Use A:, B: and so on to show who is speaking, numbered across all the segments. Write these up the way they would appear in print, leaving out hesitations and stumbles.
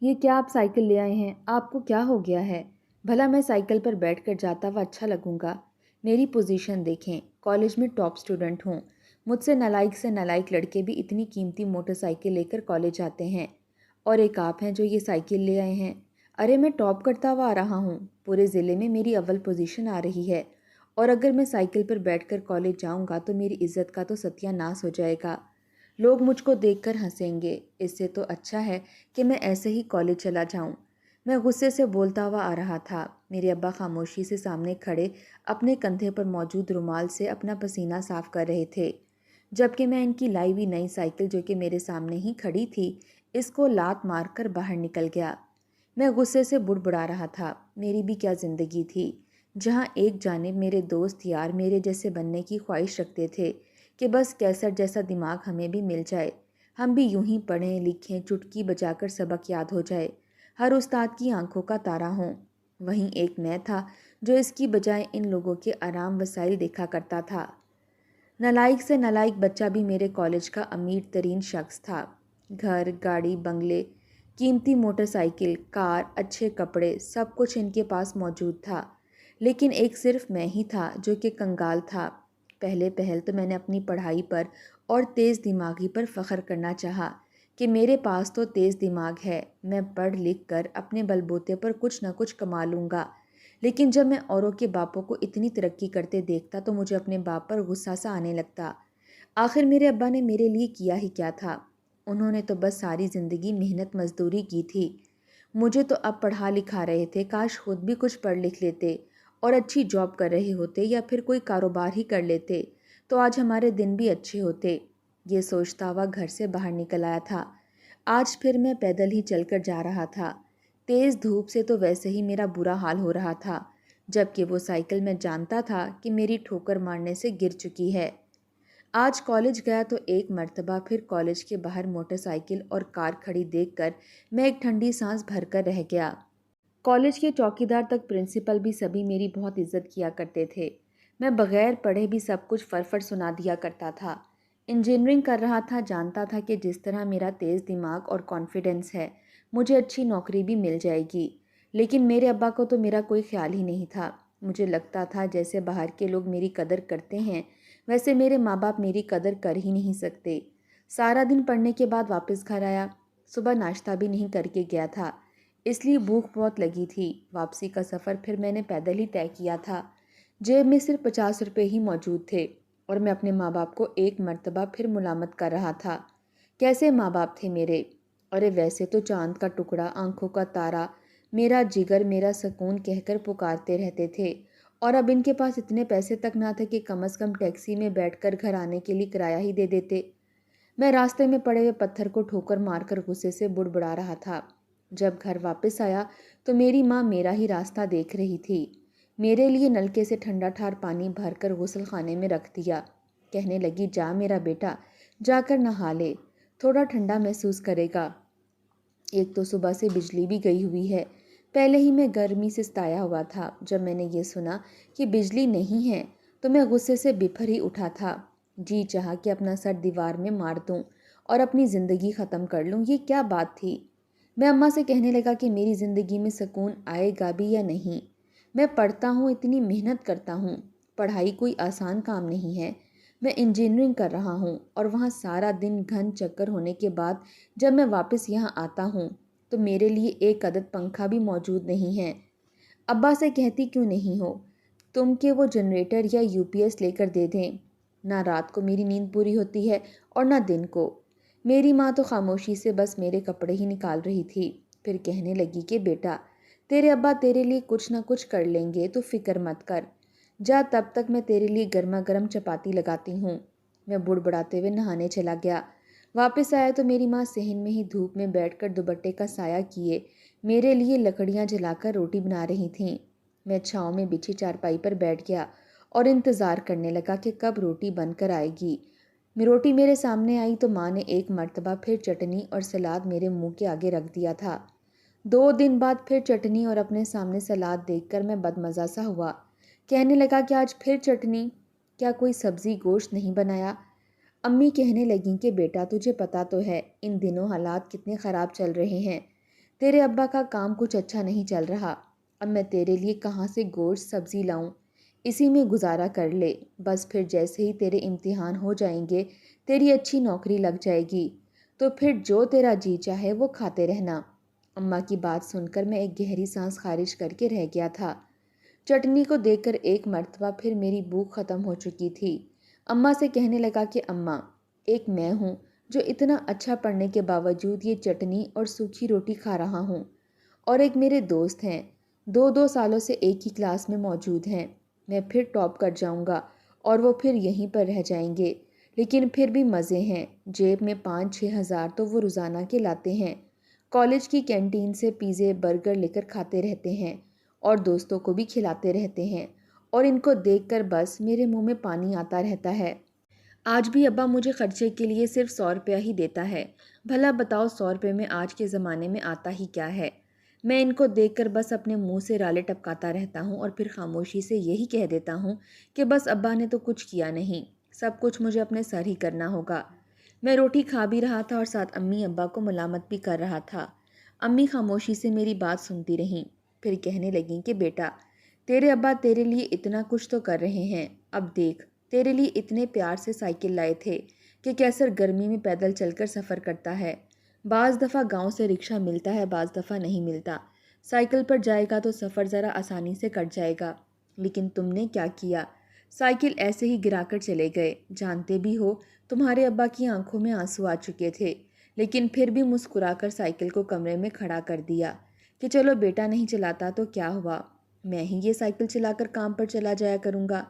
A: یہ کیا آپ سائیکل لے آئے ہیں؟ آپ کو کیا ہو گیا ہے؟ بھلا میں سائیکل پر بیٹھ کر جاتا ہوا اچھا لگوں گا؟ میری پوزیشن دیکھیں، کالج میں ٹاپ سٹوڈنٹ ہوں۔ مجھ سے نالائق سے نالائق لڑکے بھی اتنی قیمتی موٹر سائیکل لے کر کالج آتے ہیں، اور ایک آپ ہیں جو یہ سائیکل لے آئے ہیں۔ ارے میں ٹاپ کرتا ہوا آ رہا ہوں، پورے ضلع میں میری اول پوزیشن آ رہی ہے، اور اگر میں سائیکل پر بیٹھ کر کالج جاؤں گا تو میری عزت کا تو ستیہ ناش ہو جائے گا۔ لوگ مجھ کو دیکھ کر ہنسیں گے، اس سے تو اچھا ہے کہ میں ایسے ہی کالج چلا جاؤں۔ میں غصے سے بولتا ہوا آ رہا تھا۔ میرے ابا خاموشی سے سامنے کھڑے اپنے کندھے پر موجود رومال سے اپنا پسینہ صاف کر رہے تھے، جبکہ میں ان کی لائی ہوئی نئی سائیکل جو کہ میرے سامنے ہی کھڑی تھی اس کو لات مار کر باہر نکل گیا۔ میں غصے سے بڑبڑا رہا تھا۔ میری بھی کیا زندگی تھی جہاں ایک جانب میرے دوست یار میرے جیسے بننے کی خواہش رکھتے تھے کہ بس کیسر جیسا دماغ ہمیں بھی مل جائے، ہم بھی یوں ہی پڑھیں لکھیں چٹکی بجا کر سبق یاد ہو جائے، ہر استاد کی آنکھوں کا تارا ہوں۔ وہیں ایک میں تھا جو اس کی بجائے ان لوگوں کے آرام وسائل دیکھا کرتا تھا۔ نالائق سے نالائق بچہ بھی میرے کالج کا امیر ترین شخص تھا۔ گھر، گاڑی، بنگلے، قیمتی موٹر سائیکل، کار، اچھے کپڑے، سب کچھ ان کے پاس موجود تھا، لیکن ایک صرف میں ہی تھا جو کہ کنگال تھا۔ پہلے پہل تو میں نے اپنی پڑھائی پر اور تیز دماغی پر فخر کرنا چاہا کہ میرے پاس تو تیز دماغ ہے، میں پڑھ لکھ کر اپنے بل بوتے پر کچھ نہ کچھ کما لوں گا۔ لیکن جب میں اوروں کے باپوں کو اتنی ترقی کرتے دیکھتا تو مجھے اپنے باپ پر غصہ سا آنے لگتا۔ آخر میرے ابا نے میرے لیے کیا ہی کیا تھا؟ انہوں نے تو بس ساری زندگی محنت مزدوری کی تھی۔ مجھے تو اب پڑھا لکھا رہے تھے، کاش خود بھی کچھ پڑھ لکھ لیتے اور اچھی جاب کر رہے ہوتے یا پھر کوئی کاروبار ہی کر لیتے تو آج ہمارے دن بھی اچھے ہوتے۔ یہ سوچتا ہوا گھر سے باہر نکل آیا تھا۔ آج پھر میں پیدل ہی چل کر جا رہا تھا۔ تیز دھوپ سے تو ویسے ہی میرا برا حال ہو رہا تھا، جبکہ وہ سائیکل میں جانتا تھا کہ میری ٹھوکر مارنے سے گر چکی ہے۔ آج کالج گیا تو ایک مرتبہ پھر کالج کے باہر موٹر سائیکل اور کار کھڑی دیکھ کر میں ایک ٹھنڈی سانس بھر کر رہ گیا۔ کالج کے چوکیدار تک پرنسپل بھی سبھی میری بہت عزت کیا کرتے تھے۔ میں بغیر پڑھے بھی سب کچھ فر سنا دیا کرتا تھا۔ انجینئرنگ کر رہا تھا، جانتا تھا کہ جس طرح میرا تیز دماغ اور کانفیڈنس ہے مجھے اچھی نوکری بھی مل جائے گی، لیکن میرے ابا کو تو میرا کوئی خیال ہی نہیں تھا۔ مجھے لگتا تھا جیسے باہر کے لوگ میری قدر کرتے ہیں ویسے میرے ماں باپ میری قدر کر ہی نہیں سکتے۔ سارا دن پڑھنے کے بعد واپس گھر آیا، صبح ناشتہ بھی نہیں کر کے گیا تھا، اس لیے بھوک بہت لگی تھی۔ واپسی کا سفر پھر میں نے پیدل ہی طے کیا تھا۔ جیب میں صرف 50 روپے ہی موجود تھے اور میں اپنے ماں باپ کو ایک مرتبہ پھر ملامت کر رہا تھا۔ کیسے ماں باپ تھے میرے! ارے ویسے تو چاند کا ٹکڑا، آنکھوں کا تارا، میرا جگر، میرا سکون کہہ کر پکارتے رہتے تھے، اور اب ان کے پاس اتنے پیسے تک نہ تھے کہ کم از کم ٹیکسی میں بیٹھ کر گھر آنے کے لیے کرایہ ہی دے دیتے۔ میں راستے میں پڑے ہوئے پتھر کو ٹھوکر مار کر غصے سے بڑبڑا رہا تھا۔ جب گھر واپس آیا تو میری ماں میرا ہی راستہ دیکھ رہی تھی۔ میرے لیے نلکے سے ٹھنڈا ٹھار پانی بھر کر غسل خانے میں رکھ دیا۔ کہنے لگی، جا میرا بیٹا، جا کر نہا لے، تھوڑا ٹھنڈا محسوس کرے گا۔ ایک تو صبح سے بجلی بھی گئی ہوئی ہے، پہلے ہی میں گرمی سے ستایا ہوا تھا۔ جب میں نے یہ سنا کہ بجلی نہیں ہے تو میں غصے سے بپھر ہی اٹھا تھا۔ جی چاہا کہ اپنا سر دیوار میں مار دوں اور اپنی زندگی ختم کر لوں۔ یہ کیا بات تھی؟ میں اماں سے کہنے لگا کہ میری زندگی میں سکون آئے گا بھی یا نہیں۔ میں پڑھتا ہوں، اتنی محنت کرتا ہوں، پڑھائی کوئی آسان کام نہیں ہے۔ میں انجینئرنگ کر رہا ہوں اور وہاں سارا دن گھن چکر ہونے کے بعد جب میں واپس یہاں آتا ہوں تو میرے لیے ایک عدد پنکھا بھی موجود نہیں ہے۔ ابا سے کہتی کیوں نہیں ہو تم کہ وہ جنریٹر یا یو پی ایس لے کر دے دیں؟ نہ رات کو میری نیند پوری ہوتی ہے اور نہ دن کو۔ میری ماں تو خاموشی سے بس میرے کپڑے ہی نکال رہی تھی، پھر کہنے لگی کہ بیٹا تیرے ابا تیرے لیے کچھ نہ کچھ کر لیں گے، تو فکر مت کر، جا تب تک میں تیرے لیے گرما گرم چپاتی لگاتی ہوں۔ میں بڑبڑاتے ہوئے نہانے چلا گیا۔ واپس آیا تو میری ماں صحن میں ہی دھوپ میں بیٹھ کر دوپٹے کا سایہ کیے میرے لیے لکڑیاں جلا کر روٹی بنا رہی تھیں۔ میں چھاؤں میں بچھی چارپائی پر بیٹھ گیا اور انتظار کرنے لگا کہ کب روٹی بن کر آئے گی۔ روٹی میرے سامنے آئی تو ماں نے ایک مرتبہ پھر چٹنی اور سلاد میرے منہ کے آگے رکھ دیا تھا۔ 2 دن بعد پھر چٹنی اور اپنے سامنے سلاد دیکھ کر میں بدمزہ سا ہوا۔ کہنے لگا کہ آج پھر چٹنی؟ کیا کوئی سبزی گوشت نہیں بنایا؟ امی کہنے لگیں کہ بیٹا تجھے پتا تو ہے ان دنوں حالات کتنے خراب چل رہے ہیں، تیرے ابا کا کام کچھ اچھا نہیں چل رہا، اب میں تیرے لیے کہاں سے گوشت سبزی لاؤں؟ اسی میں گزارا کر لے، بس پھر جیسے ہی تیرے امتحان ہو جائیں گے، تیری اچھی نوکری لگ جائے گی، تو پھر جو تیرا جی چاہے وہ کھاتے رہنا۔ اماں کی بات سن کر میں ایک گہری سانس خارج کر کے رہ گیا تھا۔ چٹنی کو دیکھ کر ایک مرتبہ پھر میری بھوک ختم ہو چکی تھی۔ اماں سے کہنے لگا کہ اماں، ایک میں ہوں جو اتنا اچھا پڑھنے کے باوجود یہ چٹنی اور سوکھی روٹی کھا رہا ہوں، اور ایک میرے دوست ہیں، دو سالوں سے ایک ہی کلاس میں موجود ہیں۔ میں پھر ٹاپ کر جاؤں گا اور وہ پھر یہیں پر رہ جائیں گے، لیکن پھر بھی مزے ہیں، جیب میں 5-6 ہزار تو وہ روزانہ کے لاتے ہیں۔ کالج کی کینٹین سے پیزے برگر لے کر کھاتے رہتے ہیں اور دوستوں کو بھی کھلاتے رہتے ہیں، اور ان کو دیکھ کر بس میرے منہ میں پانی آتا رہتا ہے۔ آج بھی ابا مجھے خرچے کے لیے صرف 100 روپیہ ہی دیتا ہے۔ بھلا بتاؤ 100 روپے میں آج کے زمانے میں آتا ہی کیا ہے؟ میں ان کو دیکھ کر بس اپنے منہ سے رالے ٹپکاتا رہتا ہوں اور پھر خاموشی سے یہی کہہ دیتا ہوں کہ بس ابا نے تو کچھ کیا نہیں، سب کچھ مجھے اپنے سر ہی کرنا ہوگا۔ میں روٹی کھا بھی رہا تھا اور ساتھ امی ابا کو ملامت بھی کر رہا تھا۔ امی خاموشی سے میری بات سنتی رہیں، پھر کہنے لگیں کہ بیٹا، تیرے ابا تیرے لیے اتنا کچھ تو کر رہے ہیں، اب دیکھ، تیرے لیے اتنے پیار سے سائیکل لائے تھے کہ کیسر گرمی میں پیدل چل کر سفر کرتا ہے۔ بعض دفعہ گاؤں سے رکشہ ملتا ہے، بعض دفعہ نہیں ملتا۔ سائیکل پر جائے گا تو سفر ذرا آسانی سے کٹ جائے گا، لیکن تم نے کیا کیا؟ سائیکل ایسے ہی گرا کر چلے گئے۔ جانتے بھی ہو تمہارے ابا کی آنکھوں میں آنسو آ چکے تھے، لیکن پھر بھی مسکرا کر سائیکل کو کمرے میں کھڑا کر دیا کہ چلو بیٹا نہیں چلاتا تو کیا ہوا، میں ہی یہ سائیکل چلا کر کام پر چلا جایا کروں گا۔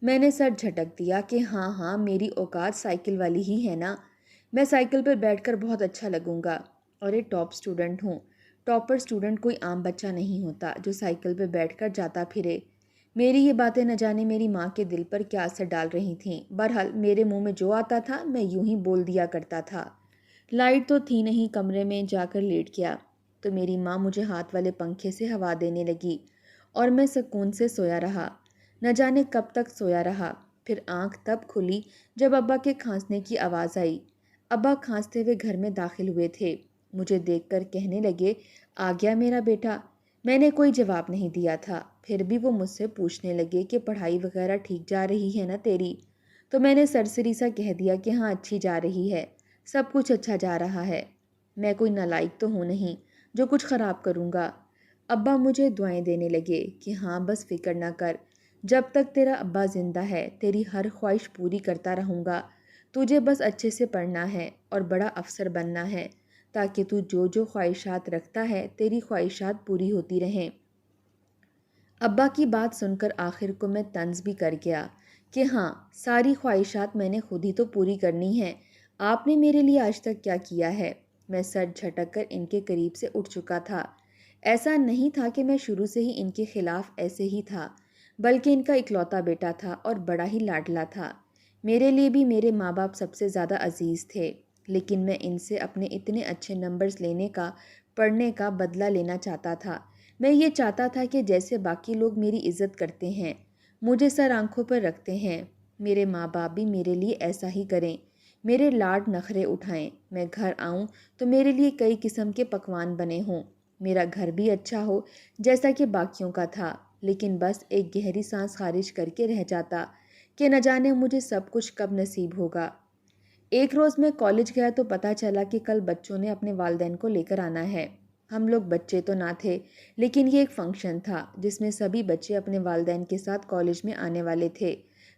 A: میں نے سر جھٹک دیا کہ ہاں میری اوقات سائیکل والی ہی ہے نا، میں سائیکل پر بیٹھ کر بہت اچھا لگوں گا، اور ایک ٹاپ سٹوڈنٹ ہوں۔ ٹاپر سٹوڈنٹ کوئی عام بچہ نہیں ہوتا جو سائیکل پہ بیٹھ کر جاتا پھرے۔ میری یہ باتیں نہ جانے میری ماں کے دل پر کیا اثر ڈال رہی تھیں۔ بہرحال میرے منہ میں جو آتا تھا میں یوں ہی بول دیا کرتا تھا۔ لائٹ تو تھی نہیں، کمرے میں جا کر لیٹ گیا تو میری ماں مجھے ہاتھ والے پنکھے سے ہوا دینے لگی اور میں سکون سے سویا رہا۔ نہ جانے کب تک سویا رہا، پھر آنکھ تب کھلی جب ابا کے کھانسنے کی آواز آئی۔ ابا کھانستے ہوئے گھر میں داخل ہوئے تھے، مجھے دیکھ کر کہنے لگے، آ گیا میرا بیٹا؟ میں نے کوئی جواب نہیں دیا تھا، پھر بھی وہ مجھ سے پوچھنے لگے کہ پڑھائی وغیرہ ٹھیک جا رہی ہے نا تیری؟ تو میں نے سرسری سا کہہ دیا کہ ہاں اچھی جا رہی ہے، سب کچھ اچھا جا رہا ہے، میں کوئی نالائق تو ہوں نہیں جو کچھ خراب کروں گا۔ ابا مجھے دعائیں دینے لگے کہ ہاں بس فکر نہ کر، جب تک تیرا ابا زندہ ہے تیری ہر خواہش پوری کرتا رہوں گا، تجھے بس اچھے سے پڑھنا ہے اور بڑا افسر بننا ہے، تاکہ تو جو خواہشات رکھتا ہے تیری خواہشات پوری ہوتی رہیں۔ ابا کی بات سن کر آخر کو میں طنز بھی کر گیا کہ ہاں ساری خواہشات میں نے خود ہی تو پوری کرنی ہے، آپ نے میرے لیے آج تک کیا کیا ہے؟ میں سر جھٹک کر ان کے قریب سے اٹھ چکا تھا۔ ایسا نہیں تھا کہ میں شروع سے ہی ان کے خلاف ایسے ہی تھا، بلکہ ان کا اکلوتا بیٹا تھا اور بڑا ہی لاڈلا تھا۔ میرے لیے بھی میرے ماں باپ سب سے زیادہ عزیز تھے، لیکن میں ان سے اپنے اتنے اچھے نمبرز لینے کا، پڑھنے کا بدلہ لینا چاہتا تھا۔ میں یہ چاہتا تھا کہ جیسے باقی لوگ میری عزت کرتے ہیں، مجھے سر آنکھوں پر رکھتے ہیں، میرے ماں باپ بھی میرے لیے ایسا ہی کریں، میرے لاڈ نخرے اٹھائیں، میں گھر آؤں تو میرے لیے کئی قسم کے پکوان بنے ہوں، میرا گھر بھی اچھا ہو جیسا کہ باقیوں کا تھا، لیکن بس ایک گہری سانس خارج کر کے رہ جاتا کہ نہ جانے مجھے سب کچھ کب نصیب ہوگا۔ ایک روز میں کالج گیا تو پتہ چلا کہ کل بچوں نے اپنے والدین کو لے کر آنا ہے۔ ہم لوگ بچے تو نہ تھے، لیکن یہ ایک فنکشن تھا جس میں سبھی بچے اپنے والدین کے ساتھ کالج میں آنے والے تھے،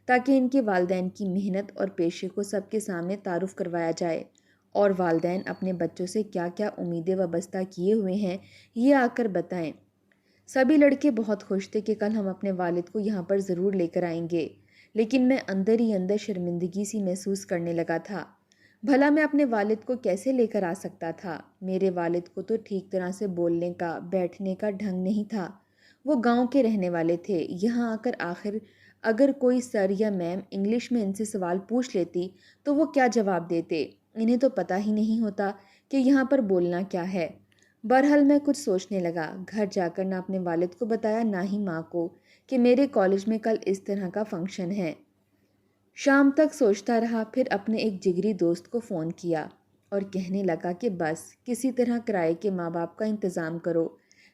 A: تاکہ ان کے والدین کی محنت اور پیشے کو سب کے سامنے تعارف کروایا جائے، اور والدین اپنے بچوں سے کیا کیا امیدیں وابستہ کیے ہوئے ہیں یہ آ کر بتائیں۔ سبھی لڑکے بہت خوش تھے کہ کل ہم اپنے والد کو یہاں پر ضرور لے کر آئیں گے، لیکن میں اندر ہی اندر شرمندگی سی محسوس کرنے لگا تھا۔ بھلا میں اپنے والد کو کیسے لے کر آ سکتا تھا؟ میرے والد کو تو ٹھیک طرح سے بولنے کا، بیٹھنے کا ڈھنگ نہیں تھا۔ وہ گاؤں کے رہنے والے تھے، یہاں آ کر آخر اگر کوئی سر یا میم انگلش میں ان سے سوال پوچھ لیتی تو وہ کیا جواب دیتے؟ انہیں تو پتہ ہی نہیں ہوتا کہ یہاں پر بولنا کیا ہے۔ بہرحال میں کچھ سوچنے لگا، گھر جا کر نہ اپنے والد کو بتایا نہ ہی ماں کو کہ میرے کالج میں کل اس طرح کا فنکشن ہے۔ شام تک سوچتا رہا، پھر اپنے ایک جگری دوست کو فون کیا اور کہنے لگا کہ بس کسی طرح کرائے کے ماں باپ کا انتظام کرو،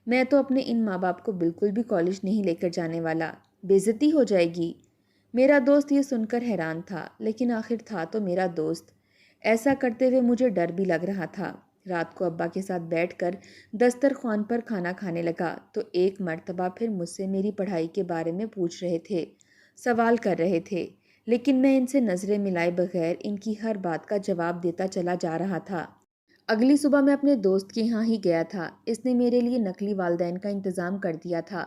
A: میں تو اپنے ان ماں باپ کو بالکل بھی کالج نہیں لے کر جانے والا، بے عزتی ہو جائے گی۔ میرا دوست یہ سن کر حیران تھا، لیکن آخر تھا تو میرا دوست۔ ایسا کرتے ہوئے مجھے ڈر بھی لگ رہا تھا۔ رات کو ابا کے ساتھ بیٹھ کر دسترخوان پر کھانا کھانے لگا تو ایک مرتبہ پھر مجھ سے میری پڑھائی کے بارے میں پوچھ رہے تھے، سوال کر رہے تھے، لیکن میں ان سے نظریں ملائے بغیر ان کی ہر بات کا جواب دیتا چلا جا رہا تھا۔ اگلی صبح میں اپنے دوست کے یہاں ہی گیا تھا۔ اس نے میرے لیے نقلی والدین کا انتظام کر دیا تھا،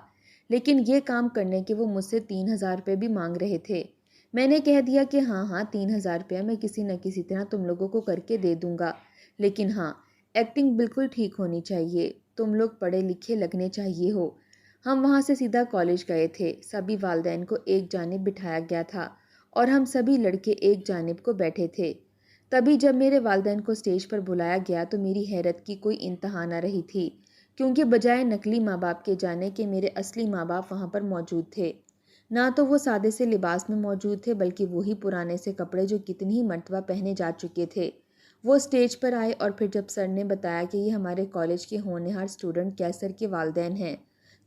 A: لیکن یہ کام کرنے کے وہ مجھ سے 3,000 روپے بھی مانگ رہے تھے۔ میں نے کہہ دیا کہ ہاں 3,000 روپیہ میں کسی نہ کسی طرح تم لوگوں کو کر کے دے دوں گا، لیکن ہاں ایکٹنگ بالکل ٹھیک ہونی چاہیے، تم لوگ پڑھے لکھے لگنے چاہیے ہو۔ ہم وہاں سے سیدھا کالج گئے تھے۔ سبھی والدین کو ایک جانب بٹھایا گیا تھا اور ہم سبھی لڑکے ایک جانب کو بیٹھے تھے۔ تبھی جب میرے والدین کو اسٹیج پر بلایا گیا تو میری حیرت کی کوئی انتہا نہ رہی تھی، کیونکہ بجائے نقلی ماں باپ کے جانے کے میرے اصلی ماں باپ وہاں پر موجود تھے۔ نہ تو وہ سادے سے لباس میں موجود تھے، بلکہ وہی پرانے سے کپڑے جو کتنی ہی مرتبہ پہنے جا چکے تھے۔ وہ اسٹیج پر آئے اور پھر جب سر نے بتایا کہ یہ ہمارے کالج کے ہونہار اسٹوڈنٹ کیسر کے والدین ہیں،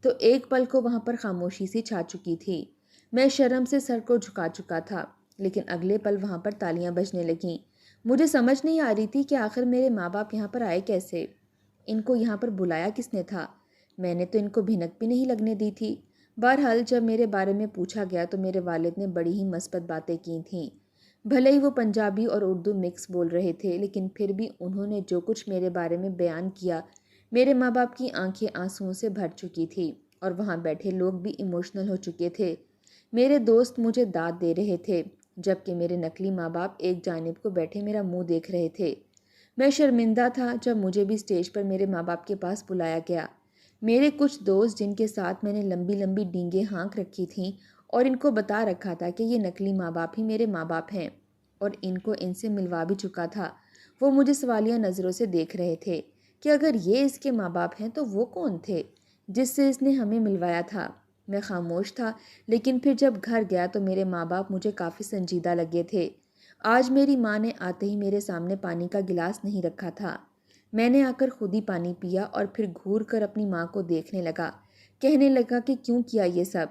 A: تو ایک پل کو وہاں پر خاموشی سی چھا چکی تھی۔ میں شرم سے سر کو جھکا چکا تھا، لیکن اگلے پل وہاں پر تالیاں بجنے لگیں۔ مجھے سمجھ نہیں آ رہی تھی کہ آخر میرے ماں باپ یہاں پر آئے کیسے، ان کو یہاں پر بلایا کس نے تھا؟ میں نے تو ان کو بھنک بھی نہیں لگنے دی تھی۔ بہرحال جب میرے بارے میں پوچھا گیا تو میرے والد نے بڑی ہی مثبت باتیں کی تھیں۔ بھلے ہی وہ پنجابی اور اردو مکس بول رہے تھے، لیکن پھر بھی انہوں نے جو کچھ میرے بارے میں بیان کیا، میرے ماں باپ کی آنکھیں آنسوؤں سے بھر چکی تھی اور وہاں بیٹھے لوگ بھی ایموشنل ہو چکے تھے۔ میرے دوست مجھے داد دے رہے تھے، جبکہ میرے نقلی ماں باپ ایک جانب کو بیٹھے میرا منہ دیکھ رہے تھے۔ میں شرمندہ تھا جب مجھے بھی اسٹیج پر میرے ماں باپ کے پاس بلایا گیا۔ میرے کچھ دوست جن کے ساتھ میں نے لمبی لمبی ڈینگیں ہانک رکھی تھیں اور ان کو بتا رکھا تھا کہ یہ نقلی ماں باپ ہی میرے ماں باپ ہیں اور ان کو ان سے ملوا بھی چکا تھا، وہ مجھے سوالیہ نظروں سے دیکھ رہے تھے کہ اگر یہ اس کے ماں باپ ہیں تو وہ کون تھے جس سے اس نے ہمیں ملوایا تھا۔ میں خاموش تھا، لیکن پھر جب گھر گیا تو میرے ماں باپ مجھے کافی سنجیدہ لگے تھے۔ آج میری ماں نے آتے ہی میرے سامنے پانی کا گلاس نہیں رکھا تھا۔ میں نے آ کر خود ہی پانی پیا اور پھر گھور کر اپنی ماں کو دیکھنے لگا، کہنے لگا کہ کیوں کیا یہ سب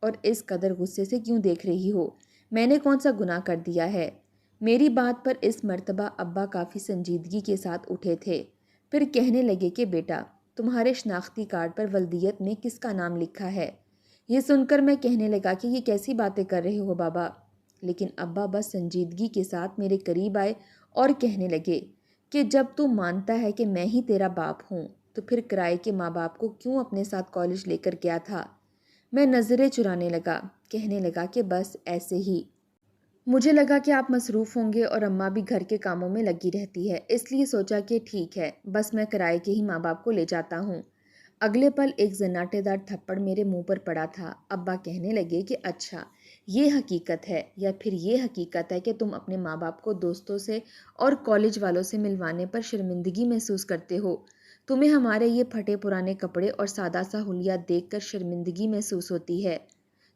A: اور اس قدر غصے سے کیوں دیکھ رہی ہو؟ میں نے کون سا گناہ کر دیا ہے؟ میری بات پر اس مرتبہ ابا کافی سنجیدگی کے ساتھ اٹھے تھے، پھر کہنے لگے کہ بیٹا تمہارے شناختی کارڈ پر ولدیت میں کس کا نام لکھا ہے؟ یہ سن کر میں کہنے لگا کہ یہ کیسی باتیں کر رہے ہو بابا، لیکن ابا بس سنجیدگی کے ساتھ میرے قریب آئے اور کہنے لگے کہ جب تو مانتا ہے کہ میں ہی تیرا باپ ہوں تو پھر کرائے کے ماں باپ کو کیوں اپنے ساتھ کالج لے کر گیا تھا؟ میں نظریں چرانے لگا، کہنے لگا کہ بس ایسے ہی۔ مجھے لگا کہ آپ مصروف ہوں گے اور اماں بھی گھر کے کاموں میں لگی رہتی ہے، اس لیے سوچا کہ ٹھیک ہے بس میں کرائے کے ہی ماں باپ کو لے جاتا ہوں۔ اگلے پل ایک زناٹے دار تھپڑ میرے منہ پر پڑا تھا۔ ابا کہنے لگے کہ اچھا یہ حقیقت ہے یا پھر یہ حقیقت ہے کہ تم اپنے ماں باپ کو دوستوں سے اور کالج والوں سے ملوانے پر شرمندگی محسوس کرتے ہو؟ تمہیں ہمارے یہ پھٹے پرانے کپڑے اور سادہ سا حلیہ دیکھ کر شرمندگی محسوس ہوتی ہے؟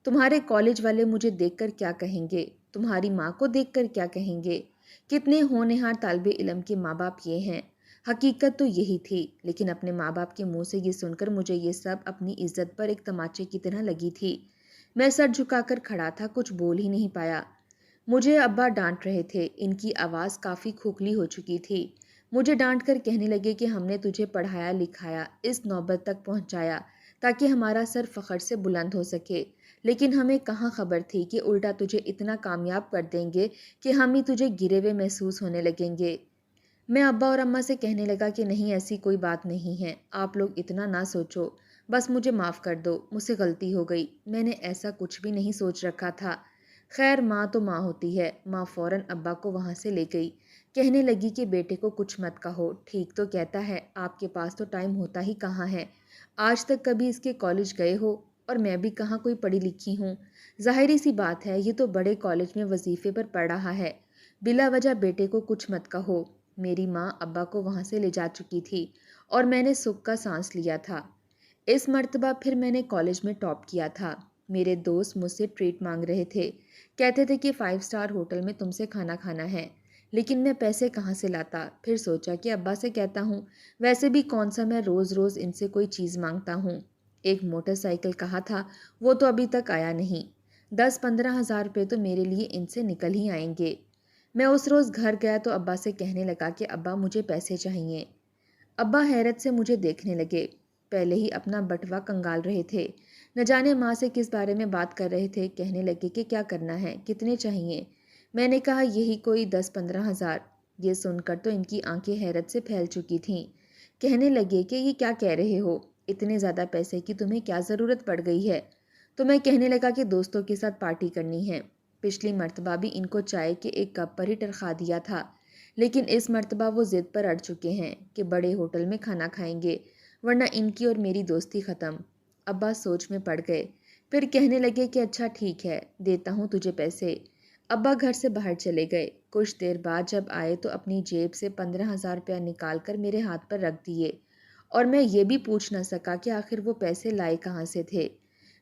A: تمہارے کالج والے مجھے دیکھ کر کیا کہیں گے؟ تمہاری ماں کو دیکھ کر کیا کہیں گے؟ کتنے ہونہار طالب علم کے ماں باپ یہ ہیں۔ حقیقت تو یہی تھی، لیکن اپنے ماں باپ کے منہ سے یہ سن کر مجھے یہ سب اپنی عزت پر ایک تماچے کی طرح لگی تھی۔ میں سر جھکا کر کھڑا تھا، کچھ بول ہی نہیں پایا۔ مجھے ابا ڈانٹ رہے تھے، ان کی آواز کافی کھوکھلی ہو چکی تھی۔ مجھے ڈانٹ کر کہنے لگے کہ ہم نے تجھے پڑھایا لکھایا، اس نوبت تک پہنچایا تاکہ ہمارا سر فخر سے بلند ہو سکے، لیکن ہمیں کہاں خبر تھی کہ الٹا تجھے اتنا کامیاب کر دیں گے کہ ہم ہی تجھے گرے ہوئے محسوس ہونے لگیں گے۔ میں ابا اور اماں سے کہنے لگا کہ نہیں ایسی کوئی بات نہیں ہے، آپ لوگ اتنا نہ سوچو، بس مجھے معاف کر دو، مجھ سے غلطی ہو گئی، میں نے ایسا کچھ بھی نہیں سوچ رکھا تھا۔ خیر ماں تو ماں ہوتی ہے۔ ماں فوراً ابا کو وہاں سے لے گئی، کہنے لگی کہ بیٹے کو کچھ مت کہو، ٹھیک تو کہتا ہے، آپ کے پاس تو ٹائم ہوتا ہی کہاں ہے، آج تک کبھی اس کے کالج گئے ہو؟ اور میں بھی کہاں کوئی پڑھی لکھی ہوں، ظاہری سی بات ہے یہ تو بڑے کالج میں وظیفے پر پڑھ رہا ہے، بلا وجہ بیٹے کو کچھ مت کہو۔ میری ماں ابا کو وہاں سے لے جا چکی تھی اور میں نے سکھ کا سانس لیا تھا۔ اس مرتبہ پھر میں نے کالج میں ٹاپ کیا تھا۔ میرے دوست مجھ سے ٹریٹ مانگ رہے تھے، کہتے تھے کہ 5 اسٹار ہوٹل میں تم سے کھانا کھانا ہے، لیکن میں پیسے کہاں سے لاتا؟ پھر سوچا کہ ابا سے کہتا ہوں، ویسے بھی کون سا میں روز روز ان سے کوئی چیز مانگتا ہوں۔ ایک موٹر سائیکل کہا تھا، وہ تو ابھی تک آیا نہیں۔ 10-15 ہزار روپے تو میرے لیے ان سے نکل ہی آئیں گے۔ میں اس روز گھر گیا تو ابا سے کہنے لگا کہ ابا مجھے پیسے چاہیے۔ ابا حیرت سے مجھے دیکھنے لگے، پہلے ہی اپنا بٹوا کنگال رہے تھے، نہ جانے ماں سے کس بارے میں بات کر رہے تھے۔ کہنے لگے کہ کیا کرنا ہے، کتنے چاہیے؟ میں نے کہا یہی کوئی 10-15 ہزار۔ یہ سن کر تو ان کی آنکھیں حیرت سے پھیل چکی تھیں۔ کہنے لگے کہ یہ کیا کہہ رہے ہو، اتنے زیادہ پیسے کی تمہیں کیا ضرورت پڑ گئی ہے؟ تو میں کہنے لگا کہ دوستوں کے ساتھ پارٹی کرنی ہے۔ پچھلی مرتبہ بھی ان کو چائے کے ایک کپ پر ہی ٹرخا دیا تھا، لیکن اس مرتبہ وہ ضد پر اڑ چکے ہیں کہ بڑے ہوٹل میں کھانا کھائیں گے، ورنہ ان کی اور میری دوستی ختم۔ ابا سوچ میں پڑ گئے، پھر کہنے لگے کہ اچھا ٹھیک ہے، دیتا ہوں تجھے پیسے۔ ابا گھر سے باہر چلے گئے۔ کچھ دیر بعد جب آئے تو اپنی جیب سے 15 ہزار روپیہ نکال کر میرے ہاتھ پر رکھ دیے، اور میں یہ بھی پوچھ نہ سکا کہ آخر وہ پیسے لائے کہاں سے تھے۔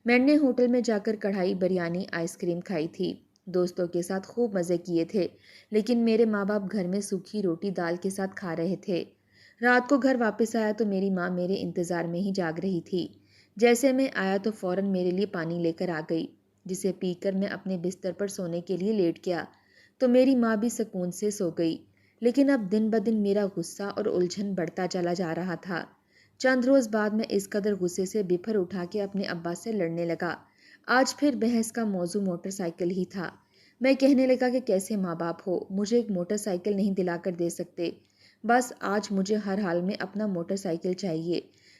A: میں نے ہوٹل میں جا کر کڑھائی بریانی آئس کریم کھائی تھی، دوستوں کے ساتھ خوب مزے کیے تھے، لیکن میرے ماں باپ گھر میں سوکھی روٹی دال کے ساتھ کھا رہے تھے۔ رات کو گھر واپس آیا تو میری ماں میرے انتظار میں ہی جاگ رہی تھی۔ جیسے میں آیا تو فوراً میرے لیے پانی لے کر آ گئی، جسے پی کر میں اپنے بستر پر سونے کے لیے لیٹ گیا تو میری ماں بھی سکون سے سو گئی۔ لیکن اب دن بدن میرا غصہ اور الجھن بڑھتا چلا جا رہا تھا۔ چند روز بعد میں اس قدر غصے سے بفر اٹھا کہ اپنے ابا سے لڑنے لگا۔ آج پھر بحث کا موضوع موٹر سائیکل ہی تھا۔ میں کہنے لگا کہ کیسے ماں باپ ہو، مجھے ایک موٹر سائیکل نہیں دلا کر دے سکتے؟ بس آج مجھے ہر حال میں اپنا موٹر سائیکل چاہیے،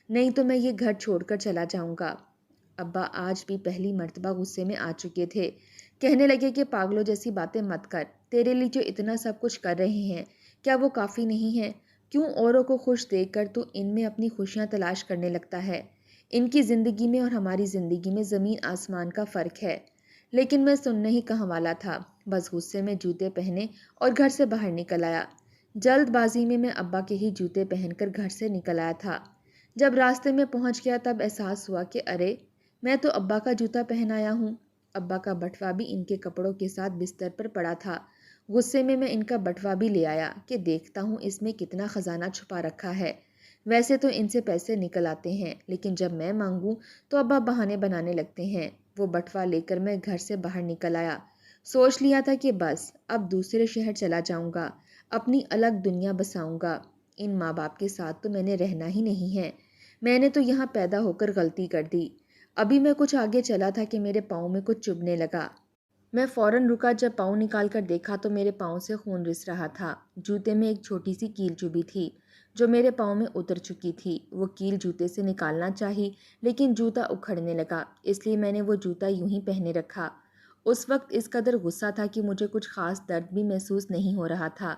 A: نہیں تو میں یہ گھر چھوڑ کر چلا جاؤں گا۔ ابا آج بھی پہلی مرتبہ غصے میں آ چکے تھے۔ کہنے لگے کہ پاگلوں جیسی باتیں مت کر، تیرے لیے جو اتنا سب کچھ کر رہے ہیں، کیا وہ کافی نہیں ہے؟ کیوں اوروں کو خوش دیکھ کر تو ان میں اپنی خوشیاں تلاش کرنے لگتا ہے؟ ان کی زندگی میں اور ہماری زندگی میں زمین آسمان کا فرق ہے۔ لیکن میں سننا ہی کہاں والا تھا، بس غصے میں جوتے پہنے اور گھر سے باہر نکل آیا۔ جلد بازی میں ابا کے ہی جوتے پہن کر گھر سے نکل آیا تھا۔ جب راستے میں پہنچ گیا تب احساس ہوا کہ ارے، میں تو ابا کا جوتا پہن آیا ہوں۔ ابا کا بٹوا بھی ان کے کپڑوں کے ساتھ بستر پر پڑا تھا۔ غصے میں ان کا بٹوا بھی لے آیا کہ دیکھتا ہوں اس میں کتنا خزانہ چھپا رکھا ہے۔ ویسے تو ان سے پیسے نکل آتے ہیں، لیکن جب میں مانگوں تو ابا بہانے بنانے لگتے ہیں۔ وہ بٹوا لے کر میں گھر سے باہر نکل آیا۔ سوچ لیا تھا کہ بس اب دوسرے شہر چلا جاؤں گا، اپنی الگ دنیا بساؤں گا۔ ان ماں باپ کے ساتھ تو میں نے رہنا ہی نہیں ہے۔ میں نے تو یہاں پیدا ہو کر غلطی کر دی۔ ابھی میں کچھ آگے چلا تھا کہ میرے پاؤں میں کچھ چبھنے لگا۔ میں فوراً رکا، جب پاؤں نکال کر دیکھا تو میرے پاؤں سے خون رس رہا تھا۔ جوتے میں ایک چھوٹی سی کیل چبھی تھی جو میرے پاؤں میں اتر چکی تھی۔ وہ کیل جوتے سے نکالنا چاہی، لیکن جوتا اکھڑنے لگا، اس لیے میں نے وہ جوتا یوں ہی پہنے رکھا۔ اس وقت اس قدر غصہ تھا کہ مجھے کچھ خاص درد بھی محسوس نہیں ہو رہا تھا۔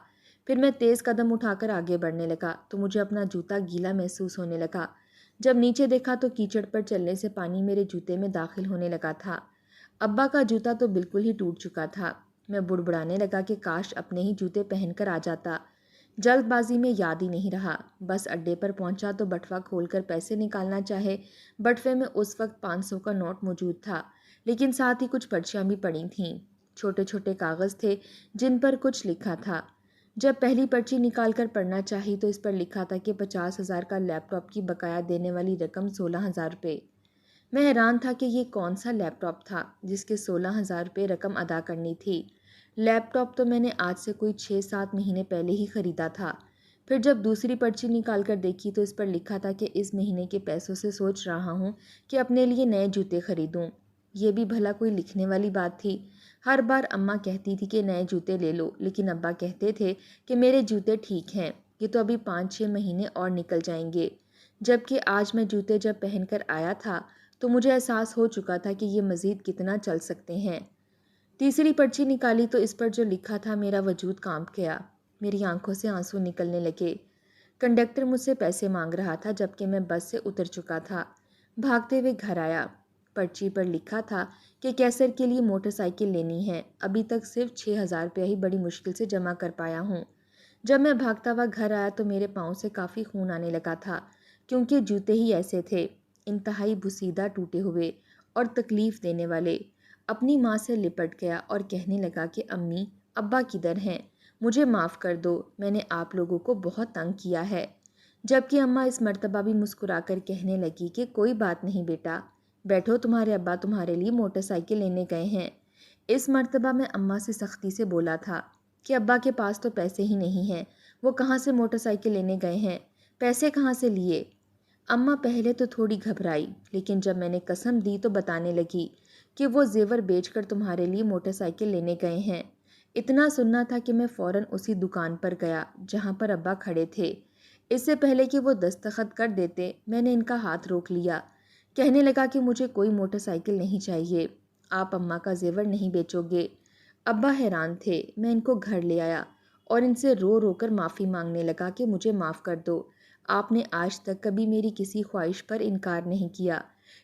A: پھر میں تیز قدم اٹھا کر آگے بڑھنے لگا تو مجھے اپنا جوتا گیلا محسوس ہونے لگا۔ جب نیچے دیکھا تو کیچڑ پر چلنے سے پانی میرے جوتے میں داخل ہونے لگا تھا۔ ابا کا جوتا تو بالکل ہی ٹوٹ چکا تھا۔ میں بڑبڑانے لگا کہ کاش اپنے ہی جوتے پہن کر آ جاتا۔ جلد بازی میں یاد ہی نہیں رہا۔ بس اڈے پر پہنچا تو بٹوا کھول کر پیسے نکالنا چاہے۔ بٹوے میں اس وقت 500 کا نوٹ موجود تھا، لیکن ساتھ ہی کچھ پرچیاں بھی پڑی تھیں۔ چھوٹے چھوٹے کاغذ تھے جن پر کچھ لکھا تھا۔ جب پہلی پرچی نکال کر پڑھنا چاہی تو اس پر لکھا تھا کہ 50,000 کا لیپ ٹاپ کی بقایا دینے والی رقم 16,000 روپے۔ میں حیران تھا کہ یہ کون سا لیپ ٹاپ تھا جس کے 16,000 روپے رقم ادا کرنی تھی۔ لیپ ٹاپ تو میں نے آج سے کوئی 6-7 مہینے پہلے ہی خریدا تھا۔ پھر جب دوسری پرچی نکال کر دیکھی تو اس پر لکھا تھا کہ اس مہینے کے پیسوں سے سوچ رہا ہوں کہ اپنے لیے نئے جوتے خریدوں۔ یہ بھی بھلا کوئی لکھنے والی بات تھی؟ ہر بار اماں کہتی تھی کہ نئے جوتے لے لو، لیکن ابا کہتے تھے کہ میرے جوتے ٹھیک ہیں، یہ تو ابھی 5-6 مہینے اور نکل جائیں گے۔ جبکہ آج میں جوتے جب پہن کر آیا تھا تو مجھے احساس ہو چکا تھا کہ یہ مزید کتنا چل سکتے ہیں۔ تیسری پرچی نکالی تو اس پر جو لکھا تھا میرا وجود کانپ گیا، میری آنکھوں سے آنسو نکلنے لگے۔ کنڈکٹر مجھ سے پیسے مانگ رہا تھا جبکہ میں بس سے اتر چکا تھا۔ بھاگتے ہوئے گھر آیا۔ پرچی پر لکھا تھا کہ کیسر کے لیے موٹر سائیکل لینی ہے، ابھی تک صرف 6,000 روپیہ ہی بڑی مشکل سے جمع کر پایا ہوں۔ جب میں بھاگتا ہوا گھر آیا تو میرے پاؤں سے کافی خون آنے لگا تھا، کیونکہ جوتے ہی ایسے تھے، انتہائی بھسیدہ، ٹوٹے ہوئے اور تکلیف دینے والے۔ اپنی ماں سے لپٹ گیا اور کہنے لگا کہ امی، ابا کدھر ہیں؟ مجھے معاف کر دو، میں نے آپ لوگوں کو بہت تنگ کیا ہے۔ جبکہ اماں اس مرتبہ بھی مسکرا کر کہنے لگی کہ کوئی بات نہیں بیٹا، بیٹھو، تمہارے ابا تمہارے لیے موٹر سائیکل لینے گئے ہیں۔ اس مرتبہ میں اماں سے سختی سے بولا تھا کہ ابا کے پاس تو پیسے ہی نہیں ہیں، وہ کہاں سے موٹر سائیکل لینے گئے ہیں؟ پیسے کہاں سے لیے؟ اماں پہلے تو تھوڑی گھبرائی، لیکن جب میں نے قسم دی تو بتانے لگی کہ وہ زیور بیچ کر تمہارے لیے موٹر سائیکل لینے گئے ہیں۔ اتنا سننا تھا کہ میں فوراً اسی دکان پر گیا جہاں پر ابا کھڑے تھے۔ اس سے پہلے کہ وہ دستخط کر دیتے میں نے ان کا ہاتھ روک لیا۔ کہنے لگا کہ مجھے کوئی موٹر سائیکل نہیں چاہیے، آپ اماں کا زیور نہیں بیچو گے۔ ابا حیران تھے۔ میں ان کو گھر لے آیا اور ان سے رو رو کر معافی مانگنے لگا کہ مجھے معاف کر دو، آپ نے آج تک کبھی میری کسی خواہش پر انکار نہیں کیا،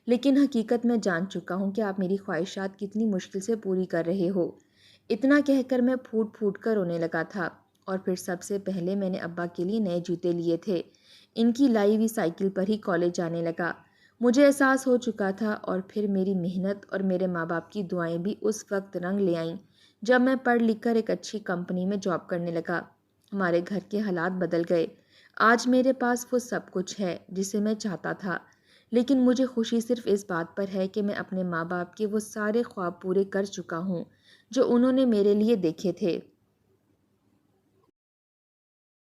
A: لیکن حقیقت میں جان چکا ہوں کہ آپ میری خواہشات کتنی مشکل سے پوری کر رہے ہو۔ اتنا کہہ کر میں پھوٹ پھوٹ کر رونے لگا تھا، اور پھر سب سے پہلے میں نے ابا کے لیے نئے جوتے لیے تھے۔ ان کی لائی ہوئی سائیکل پر ہی کالج جانے لگا۔ مجھے احساس ہو چکا تھا، اور پھر میری محنت اور میرے ماں باپ کی دعائیں بھی اس وقت رنگ لے آئیں جب میں پڑھ لکھ کر ایک اچھی کمپنی میں جاب کرنے لگا۔ ہمارے گھر کے حالات بدل گئے۔ آج میرے پاس وہ سب کچھ ہے جسے میں چاہتا تھا، لیکن مجھے خوشی صرف اس بات پر ہے کہ میں اپنے ماں باپ کے وہ سارے خواب پورے کر چکا ہوں جو انہوں نے میرے لیے دیکھے تھے۔